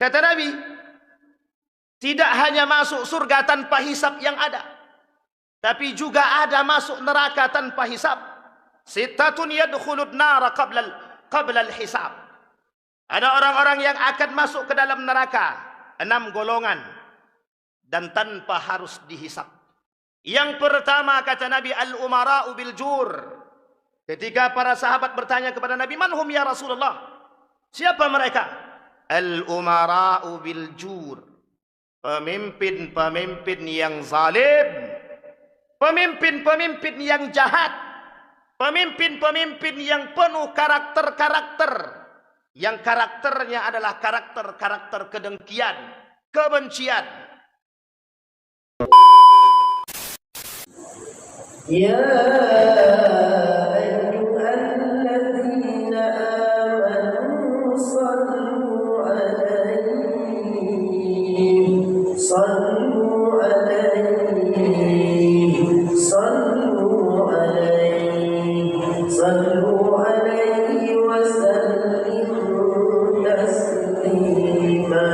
Kata Nabi, tidak hanya masuk surga tanpa hisab yang ada, tapi juga ada masuk neraka tanpa hisab. Sittatun yadkhulun nara qabla al-hisab. Ada orang-orang yang akan masuk ke dalam neraka, 6 golongan, dan tanpa harus dihisab. Yang pertama kata Nabi, al-umara'u bil jur. Ketika para sahabat bertanya kepada Nabi, "Man hum ya Rasulullah?" Siapa mereka? Al-umara'u bil jur. Pemimpin-pemimpin yang zalim, pemimpin-pemimpin yang jahat, pemimpin-pemimpin yang penuh karakter-karakter, yang karakternya adalah karakter-karakter kedengkian, kebencian. Ya ayyuhalladzina amanu sallu alaihi sallu alaihi sallu alaihi sallu alaihi wa sallimu taslima.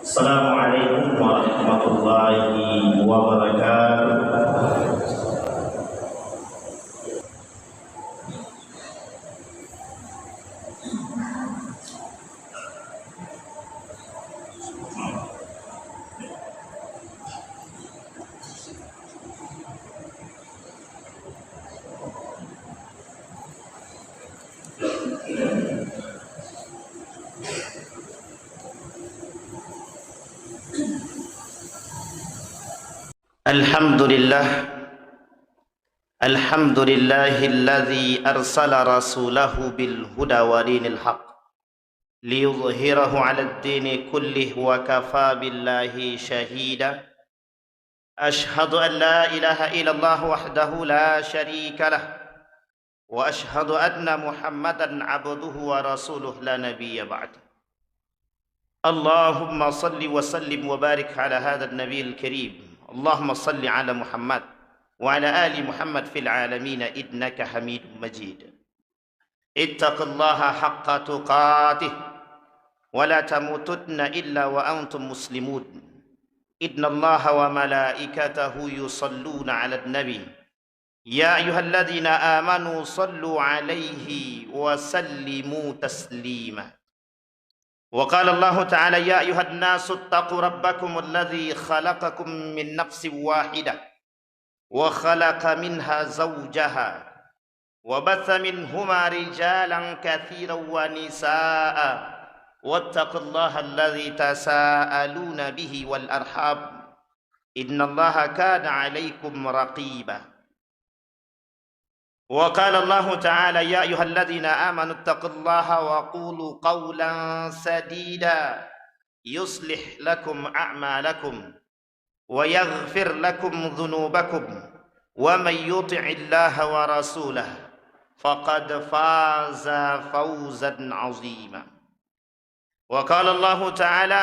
Assalamualaikum warahmatullahi wabarakatuh. Alhamdulillahilladzi arsala rasulahu bil huda wa dinil haq liyudhhirahu 'alad dini kullih wa kafa billahi shahida. Ashhadu an la ilaha illallah wahdahu la syarika lah wa ashhadu anna Muhammadan 'abduhu wa rasuluh la nabiyya ba'd. Allahumma salli wa sallim wa barik ala hadzal nabiyil karim. Allahumma salli ala Muhammad wa ala ali Muhammad fil alamin innaka Hamidum Majid. Ittaqillaha haqqa tuqatih wa la tamutunna illa wa antum muslimun. Innallaha wa malaikatahu yusalluna 'alan nabi. Ya ayyuhalladzina amanu sallu 'alaihi wa sallimu taslima. وقال الله تعالى يا أيها الناس اتقوا ربكم الذي خلقكم من نفس واحدة وخلق منها زوجها وبث منهما رجالا كثيرا ونساء واتقوا الله الذي تساءلون به والأرحام إن الله كان عليكم رقيبا. وقال الله تعالى يا أيها الذين آمنوا اتقوا الله وقولوا قولا سديدا يصلح لكم أعمالكم ويغفر لكم ذنوبكم ومن يطع الله ورسوله فقد فاز فوزا عظيما. وقال الله تعالى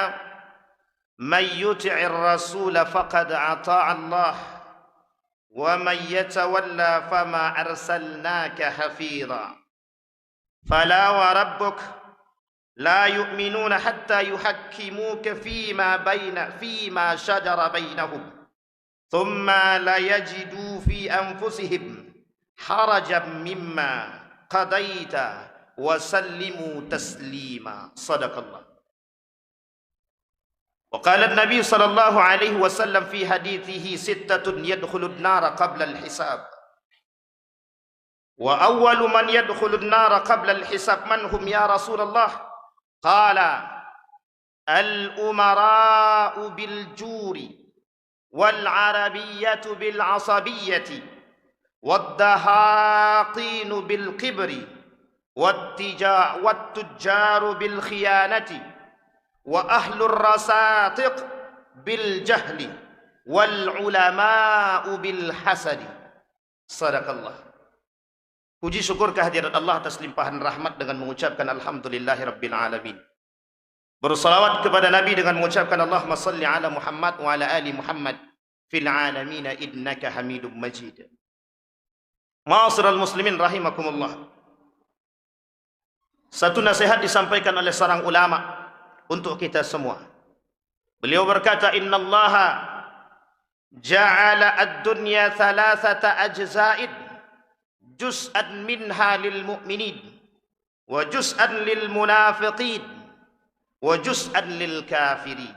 من يطع الرسول فقد أطاع الله ومن يتولى فما أرسلناك حفيظا. فلا وربك لا يؤمنون حتى يحكموك فيما شجر بينهم ثم لا يجدوا في أنفسهم حرجا مما قضيت وسلموا تسليما. صدق الله. وقال النبي صلى الله عليه وسلم في حديثه 6 يدخل النار قبل الحساب. وأول من يدخل النار قبل الحساب من هم يا رسول الله؟ قال الأمراء بالجور والعربية بالعصبية والدهاقين بالكبر والتجار بالخيانة وأهل الرساطق بالجهل والعلماء بالحسد. صدق Allah. Puji syukur kehadirat Allah atas limpahan rahmat dengan mengucapkan alhamdulillahirabbil alamin. Bersalawat kepada Nabi dengan mengucapkan Allahumma salli ala Muhammad wa ala ali Muhammad fil alamin innaka Hamidum Majid. Ma'asyiral muslimin rahimakumullah. Satu nasihat disampaikan oleh seorang ulama untuk kita semua. Beliau berkata, innallaha ja'ala ad-dunya thalathata ajza'in, juz'an minha lil mu'minin, wa juz'an lil munafiqin, wa juz'an lil kafirin.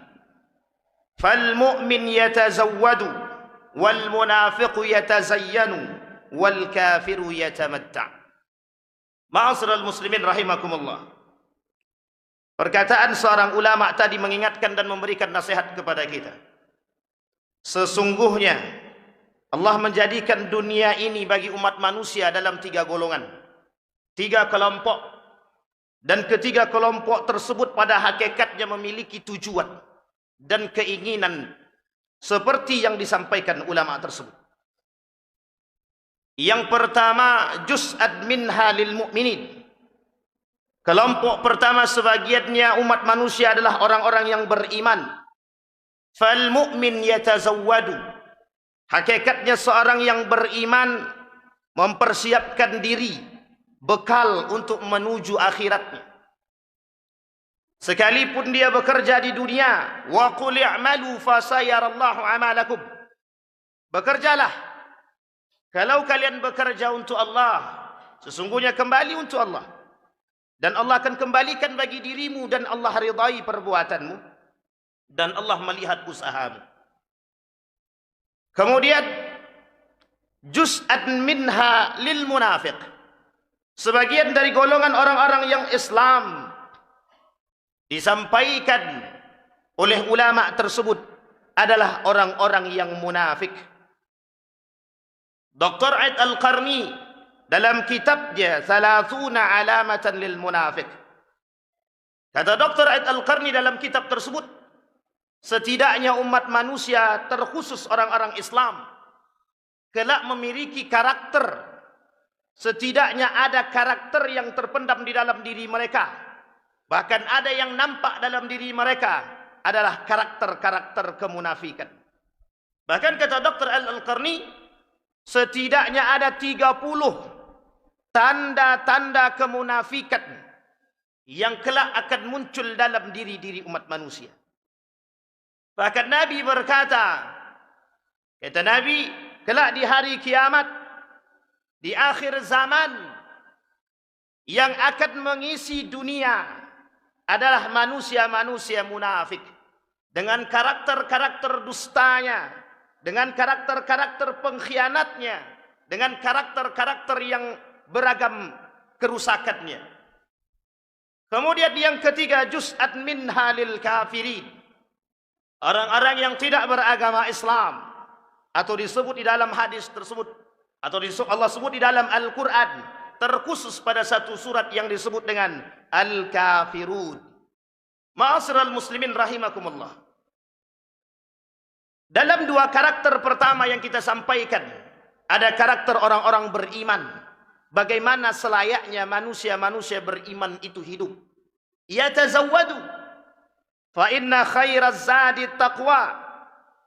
Fal mu'min yatazawwadu, wal munafiqu yatazayyanu, wal kafiru yatamatta'. Ma'asyiral muslimin rahimakumullah. Perkataan seorang ulama tadi mengingatkan dan memberikan nasihat kepada kita. Sesungguhnya Allah menjadikan dunia ini bagi umat manusia dalam 3 golongan, 3 kelompok, dan ketiga kelompok tersebut pada hakikatnya memiliki tujuan dan keinginan seperti yang disampaikan ulama tersebut. Yang pertama, juz'an minha lil mu'minin. Kelompok pertama sebagiannya umat manusia adalah orang-orang yang beriman. Fal mu'min yatazawwadu. Hakikatnya seorang yang beriman mempersiapkan diri, bekal untuk menuju akhiratnya. Sekalipun dia bekerja di dunia, wa qul i'malu fasayarallahu amalakum. Bekerjalah. Kalau kalian bekerja untuk Allah, sesungguhnya kembali untuk Allah. Dan Allah akan kembalikan bagi dirimu, dan Allah ridai perbuatanmu, dan Allah melihat usahamu. Kemudian juz'an minha lil munafiq. Sebagian dari golongan orang-orang yang Islam disampaikan oleh ulama tersebut adalah orang-orang yang munafik. Dr. Aid Al-Qarni dalam kitabnya 30 alamatan lil munafiq, kata Dr. Aid Al-Qarni dalam kitab tersebut, setidaknya umat manusia terkhusus orang-orang Islam kelak memiliki karakter, setidaknya ada karakter yang terpendam di dalam diri mereka, bahkan ada yang nampak dalam diri mereka adalah karakter-karakter kemunafikan. Bahkan kata Dr. Al-Qarni, setidaknya ada 30 tanda-tanda kemunafikan yang kelak akan muncul dalam diri-diri umat manusia. Bahkan Nabi berkata, kata Nabi, kelak di hari kiamat, di akhir zaman, yang akan mengisi dunia adalah manusia-manusia munafik dengan karakter-karakter dustanya, dengan karakter-karakter pengkhianatnya, dengan karakter-karakter yang beragam kerusakannya. Kemudian yang ketiga, juz'an minha lil kafirin. Orang-orang yang tidak beragama Islam, atau disebut di dalam hadis tersebut, atau Allah sebut di dalam Al-Quran, terkhusus pada satu surat yang disebut dengan Al-Kafirun. Ma'asyiral muslimin rahimakumullah. Dalam 2 karakter pertama yang kita sampaikan, ada karakter orang-orang beriman. Bagaimana selayaknya manusia-manusia beriman itu hidup. Yatazawwadu fa inna khairaz zadi taqwa.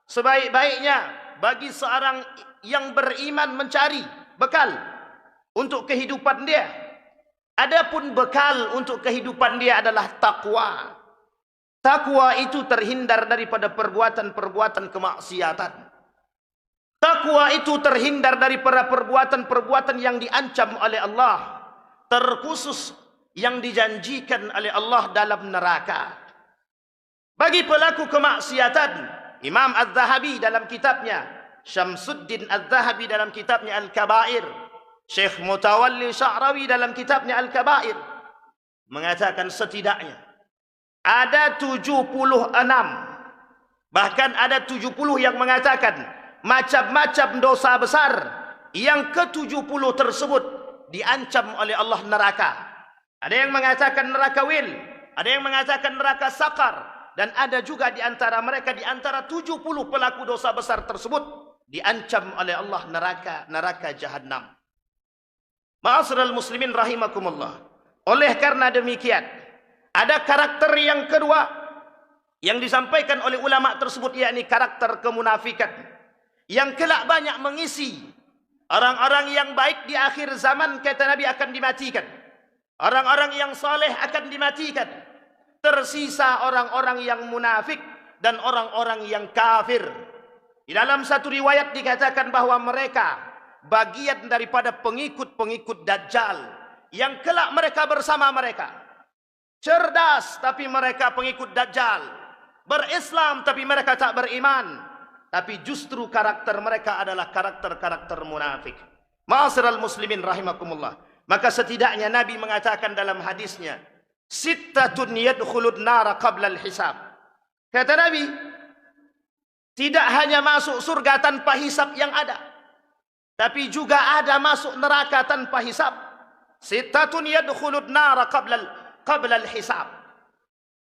Sebaik-baiknya bagi seorang yang beriman mencari bekal untuk kehidupan dia. Adapun bekal untuk kehidupan dia adalah takwa. Takwa itu terhindar daripada perbuatan-perbuatan kemaksiatan. Takwa itu terhindar daripada perbuatan-perbuatan yang diancam oleh Allah, terkhusus yang dijanjikan oleh Allah dalam neraka. Bagi pelaku kemaksiatan, Imam Az-Zahabi dalam kitabnya, Syamsuddin Az-Zahabi dalam kitabnya Al-Kabair, Syekh Mutawalli Sya'rawi dalam kitabnya Al-Kabair, mengatakan setidaknya ada 76, bahkan ada 70 yang mengatakan macam-macam dosa besar yang ke-70 tersebut diancam oleh Allah neraka. Ada yang mengatakan neraka wil, ada yang mengatakan neraka sakar, dan ada juga di antara mereka, di antara 70 pelaku dosa besar tersebut, diancam oleh Allah neraka Jahannam. Ma'asyiral muslimin rahimakumullah. Oleh karena demikian, ada karakter yang kedua yang disampaikan oleh ulama tersebut, yakni karakter kemunafikan. yang kelak banyak mengisi. Orang-orang yang baik di akhir zaman, kata Nabi, akan dimatikan. Orang-orang yang saleh akan dimatikan. Tersisa orang-orang yang munafik dan orang-orang yang kafir. Di dalam satu riwayat dikatakan bahwa mereka bagian daripada pengikut-pengikut Dajjal yang kelak mereka bersama mereka. Cerdas tapi mereka pengikut Dajjal. Berislam tapi mereka tak beriman. Tapi justru karakter mereka adalah karakter-karakter munafik. Ma'asyiral muslimin rahimakumullah. Maka setidaknya Nabi mengatakan dalam hadisnya, sittatun yadkhulun nara qabla al-hisab. Kata Nabi, tidak hanya masuk surga tanpa hisab yang ada, tapi juga ada masuk neraka tanpa hisab. Sittatun yadkhulun nara qabla al-hisab.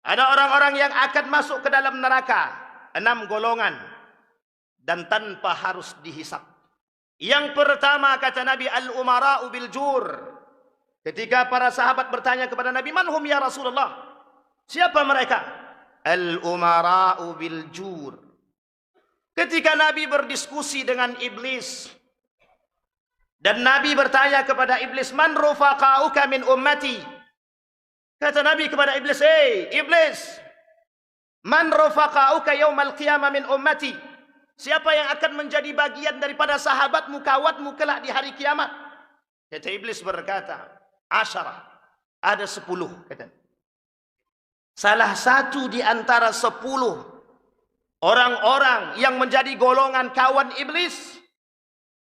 Ada orang-orang yang akan masuk ke dalam neraka, 6 golongan, dan tanpa harus dihisab. Yang pertama, kata Nabi, al-umara'u bil jur. Ketika para sahabat bertanya kepada Nabi, man hum ya Rasulullah? Siapa mereka? Al-umara'u bil jur. Ketika Nabi berdiskusi dengan iblis, dan Nabi bertanya kepada iblis, man rufaqa'uka min ummati? Kata Nabi kepada iblis, iblis, man rufaqa'uka yaumal qiyamah min ummati? Siapa yang akan menjadi bagian daripada sahabatmu, kawatmu kelak di hari kiamat? Kata iblis berkata, 10. Ada 10, kata. Salah satu di antara 10 orang-orang yang menjadi golongan kawan iblis,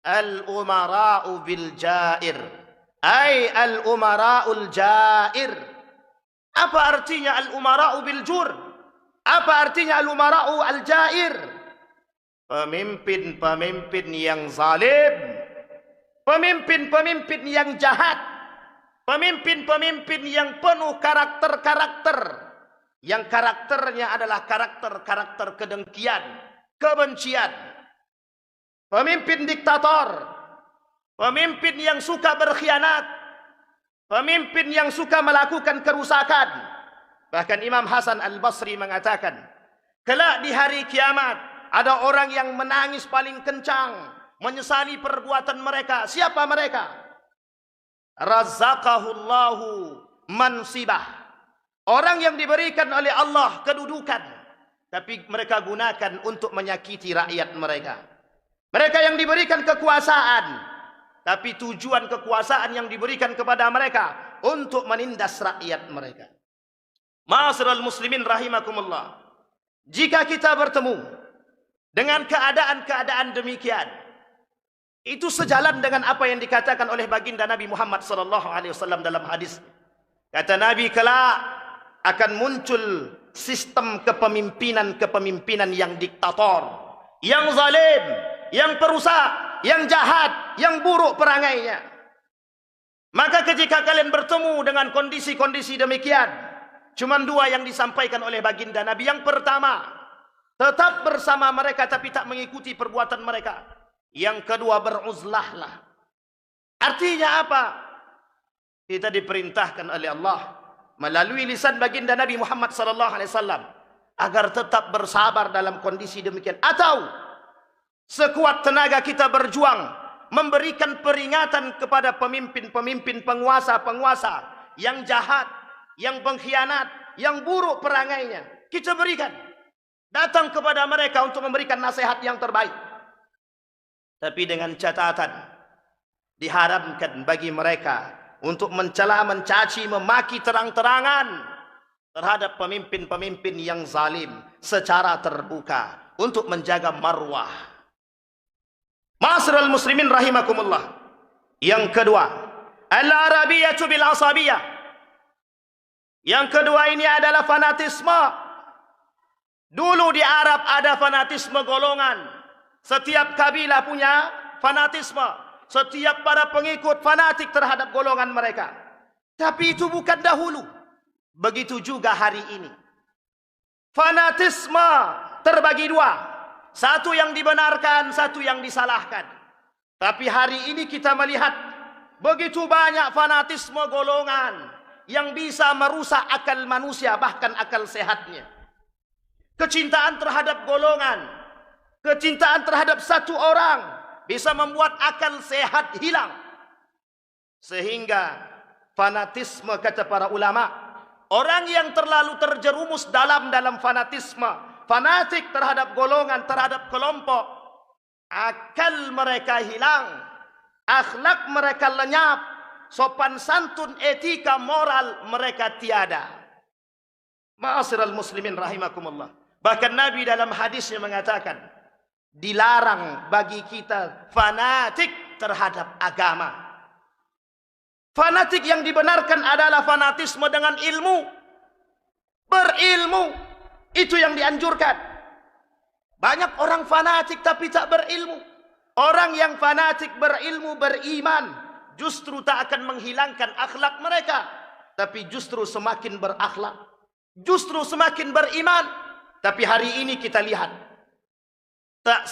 al-umara'u bil jair. Ay al-umara'ul jair. Apa artinya al-umara'u bil jur? Apa artinya al-umara'u al-jair? Pemimpin-pemimpin yang zalim, pemimpin-pemimpin yang jahat, pemimpin-pemimpin yang penuh karakter-karakter, yang karakternya adalah karakter-karakter kedengkian, kebencian. Pemimpin diktator, pemimpin yang suka berkhianat, pemimpin yang suka melakukan kerusakan. Bahkan Imam Hasan Al-Basri mengatakan, kelak di hari kiamat ada orang yang menangis paling kencang, menyesali perbuatan mereka. Siapa mereka? Razaqahullahu mansibah. Orang yang diberikan oleh Allah kedudukan, tapi mereka gunakan untuk menyakiti rakyat mereka. Mereka yang diberikan kekuasaan, tapi tujuan kekuasaan yang diberikan kepada mereka untuk menindas rakyat mereka. Ma'asyiral muslimin rahimakumullah. Jika kita bertemu dengan keadaan-keadaan demikian, itu sejalan dengan apa yang dikatakan oleh baginda Nabi Muhammad SAW dalam hadis. Kata Nabi, kelak akan muncul sistem kepemimpinan yang diktator, yang zalim, yang perusak, yang jahat, yang buruk perangainya. Maka ketika kalian bertemu dengan kondisi-kondisi demikian, cuma 2 yang disampaikan oleh baginda Nabi. Yang pertama, tetap bersama mereka tapi tak mengikuti perbuatan mereka. Yang kedua, beruzlahlah. Artinya apa? Kita diperintahkan oleh Allah melalui lisan baginda Nabi Muhammad SAW agar tetap bersabar dalam kondisi demikian. Atau sekuat tenaga kita berjuang memberikan peringatan kepada pemimpin-pemimpin, penguasa-penguasa yang jahat, yang pengkhianat, yang buruk perangainya. Kita berikan, datang kepada mereka untuk memberikan nasihat yang terbaik. Tapi dengan catatan, diharamkan bagi mereka untuk mencela, mencaci, memaki terang-terangan terhadap pemimpin-pemimpin yang zalim secara terbuka untuk menjaga marwah. Ma'asyiral muslimin rahimakumullah. Yang kedua, al-arabiyatu bil asabiyah. Yang kedua ini adalah fanatisme. Dulu di Arab ada fanatisme golongan. Setiap kabilah punya fanatisme. Setiap para pengikut fanatik terhadap golongan mereka. Tapi itu bukan dahulu. Begitu juga hari ini. Fanatisme terbagi 2. Satu yang dibenarkan, satu yang disalahkan. Tapi hari ini kita melihat begitu banyak fanatisme golongan yang bisa merusak akal manusia, bahkan akal sehatnya. Kecintaan terhadap golongan, Kecintaan terhadap satu orang bisa membuat akal sehat hilang. Sehingga fanatisme, kata para ulama, orang yang terlalu terjerumus dalam fanatisme, fanatik terhadap golongan, terhadap kelompok, akal mereka hilang, akhlak mereka lenyap, sopan santun, etika, moral mereka tiada. Ma'asyiral muslimin rahimakumullah. Bahkan Nabi dalam hadisnya mengatakan, dilarang bagi kita fanatik terhadap agama. Fanatik yang dibenarkan adalah fanatisme dengan ilmu. Berilmu, itu yang dianjurkan. Banyak orang fanatik tapi tak berilmu. Orang yang fanatik berilmu, beriman, justru tak akan menghilangkan akhlak mereka, tapi justru semakin berakhlak, justru semakin beriman. Tapi hari ini kita lihat, tak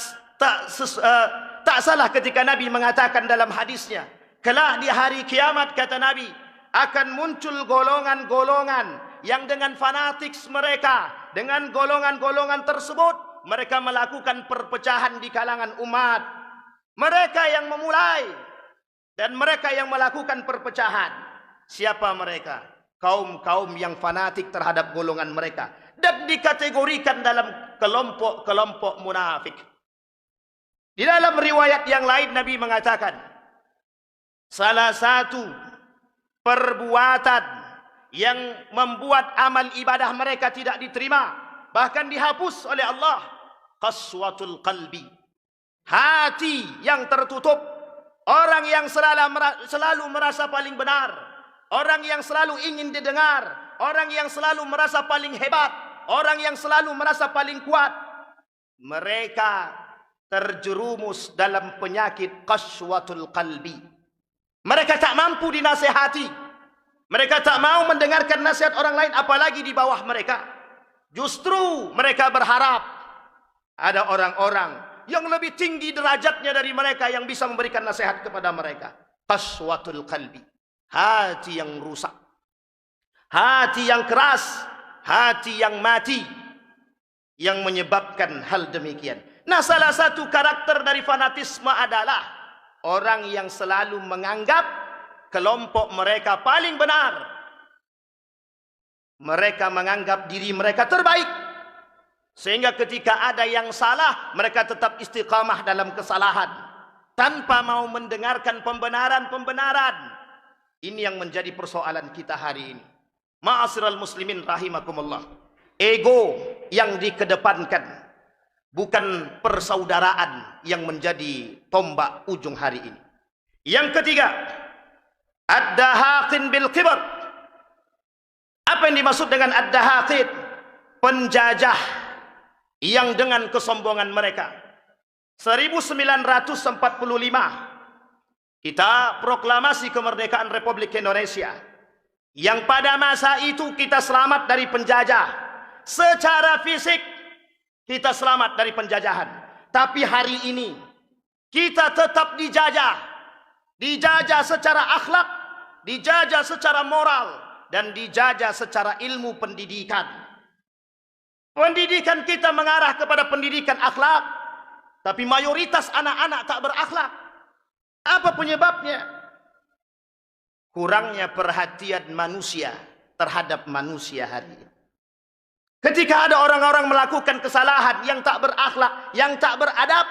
salah ketika Nabi mengatakan dalam hadisnya, kelak di hari kiamat, kata Nabi, akan muncul golongan-golongan yang dengan fanatik mereka, dengan golongan-golongan tersebut, mereka melakukan perpecahan di kalangan umat. Mereka yang memulai dan mereka yang melakukan perpecahan. Siapa mereka? Kaum-kaum yang fanatik terhadap golongan mereka dan dikategorikan dalam kelompok-kelompok munafik. Di dalam riwayat yang lain Nabi mengatakan, salah satu perbuatan yang membuat amal ibadah mereka tidak diterima, bahkan dihapus oleh Allah, qaswatul qalbi, hati yang tertutup. Orang yang selalu merasa paling benar, orang yang selalu ingin didengar, orang yang selalu merasa paling hebat, orang yang selalu merasa paling kuat, mereka terjerumus dalam penyakit qaswatul qalbi. Mereka tak mampu dinasihati, mereka tak mau mendengarkan nasihat orang lain, apalagi di bawah mereka. Justru mereka berharap ada orang-orang yang lebih tinggi derajatnya dari mereka yang bisa memberikan nasihat kepada mereka. Qaswatul qalbi, hati yang rusak, hati yang keras, hati yang mati, yang menyebabkan hal demikian. Nah, salah satu karakter dari fanatisme adalah orang yang selalu menganggap kelompok mereka paling benar. Mereka menganggap diri mereka terbaik, sehingga ketika ada yang salah, mereka tetap istiqamah dalam kesalahan, tanpa mau mendengarkan pembenaran-pembenaran. Ini yang menjadi persoalan kita hari ini. Ma'asyiral muslimin rahimakumullah. Ego yang dikedepankan, bukan persaudaraan yang menjadi tombak ujung hari ini. Yang ketiga, ad-dahaqin bil kibr. Apa yang dimaksud dengan ad-dahaqin? Penjajah yang dengan kesombongan mereka. 1945 kita proklamasi kemerdekaan Republik Indonesia, yang pada masa itu kita selamat dari penjajah. Secara fisik kita selamat dari penjajahan, tapi hari ini kita tetap dijajah. Dijajah secara akhlak, dijajah secara moral, dan dijajah secara ilmu pendidikan. Pendidikan kita mengarah kepada pendidikan akhlak, tapi mayoritas anak-anak tak berakhlak. Apa penyebabnya? Kurangnya perhatian manusia terhadap manusia hari ini. Ketika ada orang-orang melakukan kesalahan yang tak berakhlak, yang tak beradab,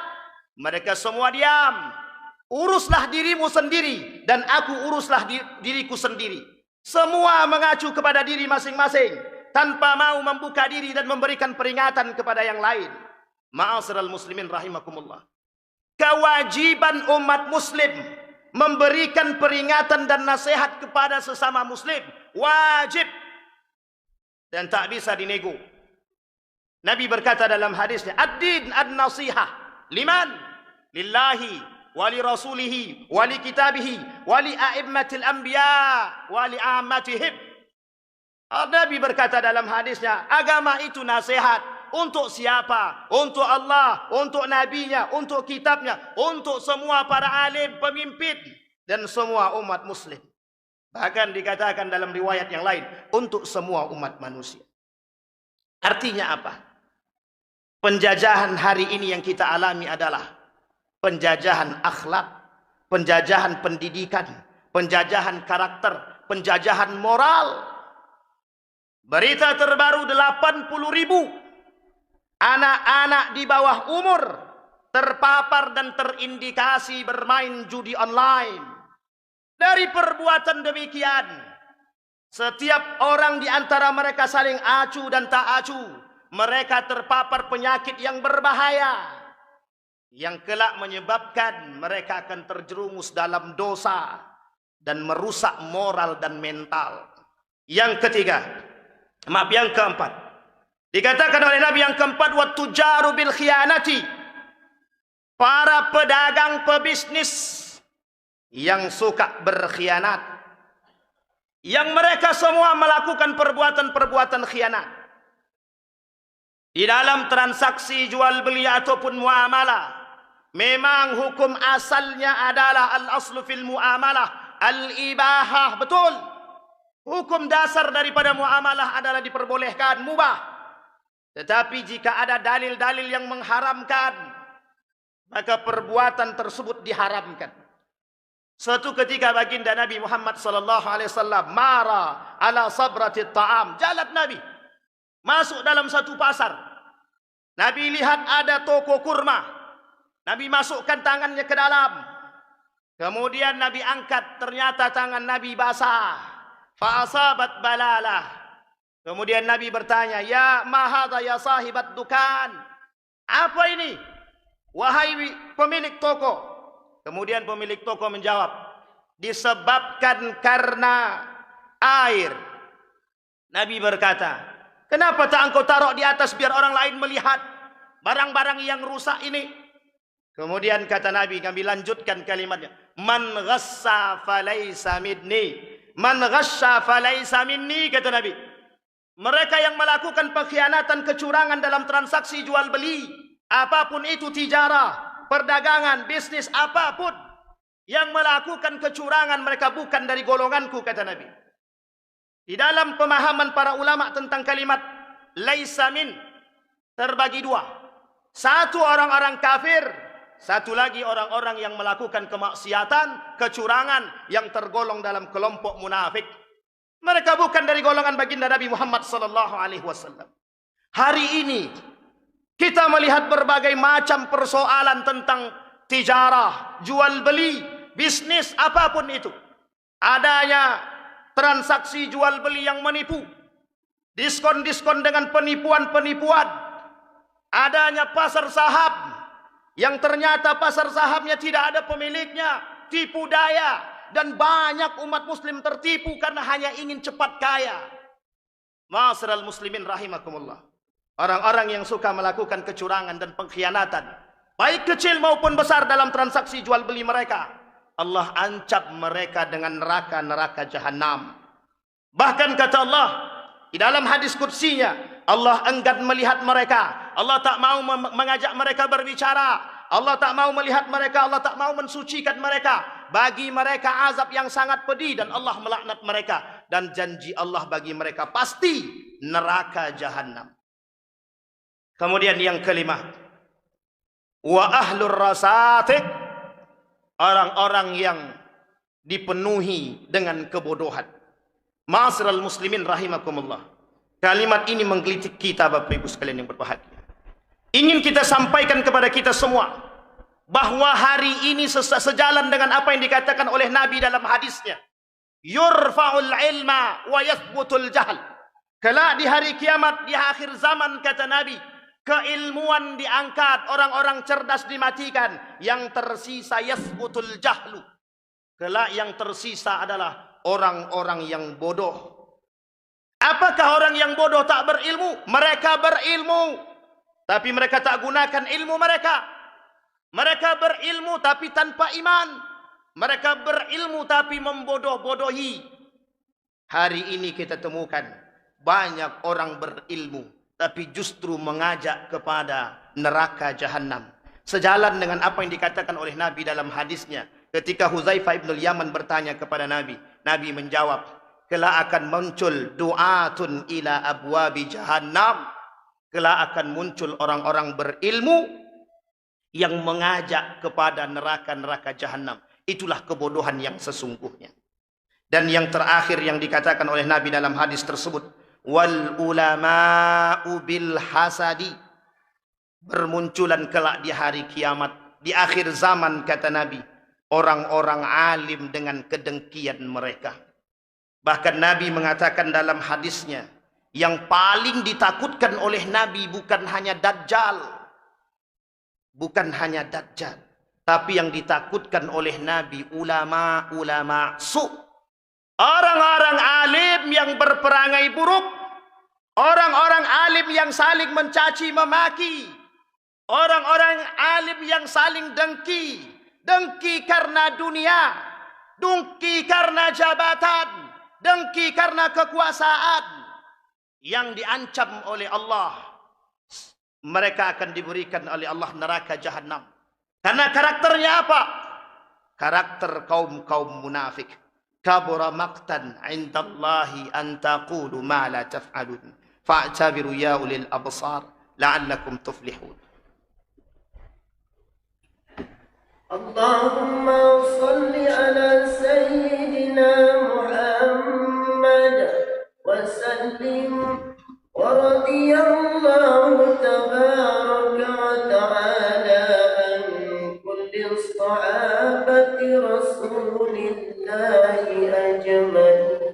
mereka semua diam. Uruslah dirimu sendiri dan aku uruslah diriku sendiri. Semua mengacu kepada diri masing-masing, tanpa mau membuka diri dan memberikan peringatan kepada yang lain. Ma'asyiral muslimin rahimakumullah. Kewajiban umat muslim memberikan peringatan dan nasihat kepada sesama muslim. Wajib. Dan tak bisa dinego. Nabi berkata dalam hadisnya, ad-din ad-nasihah. Liman? Lillahi, wali rasulihi, wali kitabihi, wali a'immatil anbiya, wali a'ammatihim. Nabi berkata dalam hadisnya, agama itu nasihat. Untuk siapa? Untuk Allah, untuk nabinya, untuk kitabnya, untuk semua para alim, pemimpin, dan semua umat muslim. Bahkan dikatakan dalam riwayat yang lain, untuk semua umat manusia. Artinya apa? Penjajahan hari ini yang kita alami adalah penjajahan akhlak, penjajahan pendidikan, penjajahan karakter, penjajahan moral. Berita terbaru 80.000 anak-anak di bawah umur terpapar dan terindikasi bermain judi online. Dari perbuatan demikian, setiap orang di antara mereka saling acuh dan tak acuh. Mereka terpapar penyakit yang berbahaya, yang kelak menyebabkan mereka akan terjerumus dalam dosa dan merusak moral dan mental. Yang ketiga, yang keempat, dikatakan oleh Nabi yang keempat, wa tujaru bil khiyanati, para pedagang pebisnis yang suka berkhianat, yang mereka semua melakukan perbuatan-perbuatan khianat di dalam transaksi jual beli ataupun muamalah. Memang hukum asalnya adalah al-aslu fil muamalah al-ibahah, betul. Hukum dasar daripada muamalah adalah diperbolehkan, mubah. Tetapi jika ada dalil-dalil yang mengharamkan, maka perbuatan tersebut diharamkan. Suatu ketika baginda Nabi Muhammad sallallahu alaihi wasallam mara ala sabrati ta'am, jalan Nabi masuk dalam satu pasar. Nabi lihat ada toko kurma. Nabi masukkan tangannya ke dalam. Kemudian Nabi angkat, ternyata tangan Nabi basah. Fa'asabat balalah. Kemudian Nabi bertanya, ya mahadha ya sahibat dukan, apa ini wahai pemilik toko? Kemudian pemilik toko menjawab, disebabkan karena air. Nabi berkata, kenapa tak engkau taruh di atas biar orang lain melihat barang-barang yang rusak ini? Kemudian kata Nabi, kami lanjutkan kalimatnya, man ghassa falaysa minni, man ghassa falaysa minni, kata Nabi. Mereka yang melakukan pengkhianatan, kecurangan dalam transaksi jual beli, apapun itu, tijarah, perdagangan, bisnis, apapun, yang melakukan kecurangan mereka bukan dari golonganku, kata Nabi. Di dalam pemahaman para ulama tentang kalimat laisa min terbagi dua. Satu orang-orang kafir, satu lagi orang-orang yang melakukan kemaksiatan, kecurangan yang tergolong dalam kelompok munafik. Mereka bukan dari golongan baginda Nabi Muhammad sallallahu alaihi wasallam. Hari ini kita melihat berbagai macam persoalan tentang tijarah, jual beli, bisnis, apapun itu. Adanya transaksi jual beli yang menipu, diskon-diskon dengan penipuan-penipuan. Adanya pasar saham yang ternyata pasar sahamnya tidak ada pemiliknya, tipu daya, dan banyak umat muslim tertipu karena hanya ingin cepat kaya. Ma'asyiral muslimin rahimakumullah. Orang-orang yang suka melakukan kecurangan dan pengkhianatan, baik kecil maupun besar dalam transaksi jual beli mereka, Allah ancam mereka dengan neraka-neraka jahanam. Bahkan kata Allah di dalam hadis qudsinya, Allah enggan melihat mereka. Allah tak mau mengajak mereka berbicara. Allah tak mau melihat mereka. Allah tak mau mensucikan mereka. Bagi mereka azab yang sangat pedih dan Allah melaknat mereka. Dan janji Allah bagi mereka pasti neraka jahanam. Kemudian yang kelima, wa ahlur rasatik, orang-orang yang dipenuhi dengan kebodohan. Ma'asyiral muslimin rahimakumullah. Kalimat ini menggelitik kita, Bapak Ibu sekalian yang berbahagia. Ingin kita sampaikan kepada kita semua bahwa hari ini sejalan dengan apa yang dikatakan oleh Nabi dalam hadisnya, yurfa'ul ilma wa yathbutul jahl. Kelak di hari kiamat, di akhir zaman, kata Nabi, keilmuan diangkat, orang-orang cerdas dimatikan, yang tersisa yathbutul jahlu. Kelak yang tersisa adalah orang-orang yang bodoh. Apakah orang yang bodoh tak berilmu? Mereka berilmu, tapi mereka tak gunakan ilmu mereka. Mereka berilmu tapi tanpa iman. Mereka berilmu tapi membodoh-bodohi. Hari ini kita temukan banyak orang berilmu tapi justru mengajak kepada neraka jahanam. Sejalan dengan apa yang dikatakan oleh Nabi dalam hadisnya. Ketika Huzaifah ibn Yaman bertanya kepada Nabi, Nabi menjawab, kelak akan muncul du'atun ila abwabi jahannam. kelak akan muncul orang-orang berilmu yang mengajak kepada neraka-neraka jahanam. Itulah kebodohan yang sesungguhnya. Dan yang terakhir yang dikatakan oleh Nabi dalam hadis tersebut, wal ulama'u bil hasadi, bermunculan kelak di hari kiamat, di akhir zaman, kata Nabi, orang-orang alim dengan kedengkian mereka. Bahkan Nabi mengatakan dalam hadisnya, yang paling ditakutkan oleh Nabi bukan hanya Dajjal, bukan hanya Dajjal, tapi yang ditakutkan oleh Nabi ulama-ulama su, orang-orang alim yang berperangai buruk, orang-orang alim yang saling mencaci memaki, orang-orang alim yang saling dengki, dengki karena dunia, dengki karena jabatan, dengki karena kekuasaan, yang diancam oleh Allah. Mereka akan diberikan oleh Allah neraka jahanam. Karena karakternya apa? Karakter kaum-kaum munafik. Kabura maqtan 'indallahi an taqulu ma la taf'alun. Fa'tabiru ya ulil absar la'allakum tuflihun. Allahumma salli ala sayyidina Muhammad wa sallim wa radiyallahu tabaraka wa ta'ala an kulli sahabati rasulillahi ajma'in.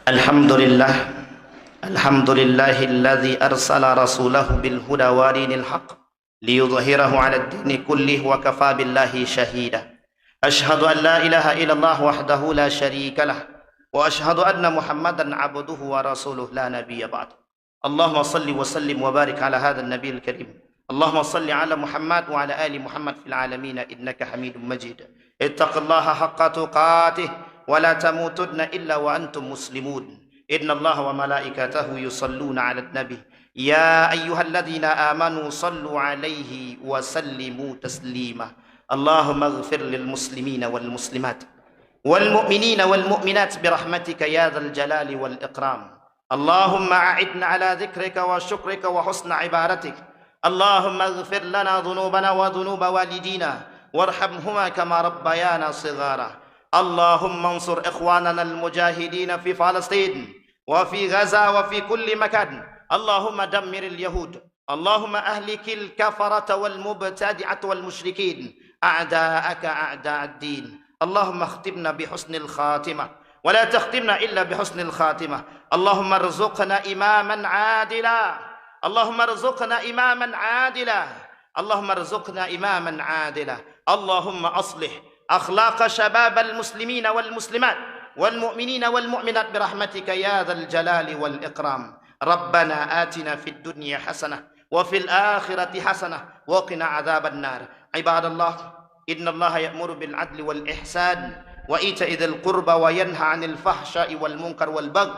Alhamdulillah, alhamdulillahilladzi arsala rasulahu bil huda wa dinil haqq liyudhhirahu 'ala ad-dini kullih wa kafa billahi shahida. Ashhadu an la ilaha illallah wahdahu la syarika lah wa ashhadu anna Muhammadan 'abduhu wa rasuluh la nabiyya ba'd. Allahumma salli wa sallim wa barik 'ala hadzal nabiyil karim. Allahumma salli 'ala Muhammad wa 'ala ali Muhammad fil 'alamin innaka Hamidum Majid. Ittaqillaha haqqa tuqatih wa la tamutunna illa wa antum muslimun. Inna Allah wa malaikatahu yusalluna 'alan nabi. Ya ayyuhalladzina amanu sallu 'alaihi wa sallimu taslima. Allahumma ighfir lil muslimina wal muslimat wal mu'minina wal mu'minat birahmatika ya dzal jalali wal iqram. Allahumma a'idna 'ala dzikrika wa syukrika wa husna ibadatik. Allahumma ighfir lana dhunubana wa dhunuba walidina warhamhuma kama rabbayana shighara. Allahumma ansur ikhwanana al-mujahidin fi Palestin wa fi Gaza wa fi kulli makan. Allahumma dammir al-yahud. Allahumma ahlikil kafarata wal mubtadi'at wal musyrikin a'da'aka a'da'ad din. Allahumma akhtimna bi husnil khatimah wa la takhtimna illa bi husnil khatimah. Allahumma rzuqna imaman 'adila. Allahumma rzuqna imaman 'adila. Allahumma rzuqna imaman 'adila. Allahumma aslih أخلاق شباب المسلمين والمسلمات والمؤمنين والمؤمنات برحمتك يا ذا الجلال والإكرام. ربنا آتنا في الدنيا حسنة وفي الآخرة حسنة وقنا عذاب النار. عباد الله، إن الله يأمر بالعدل والإحسان وإيتاء ذي القربى وينهى عن الفحشاء والمنكر والبغي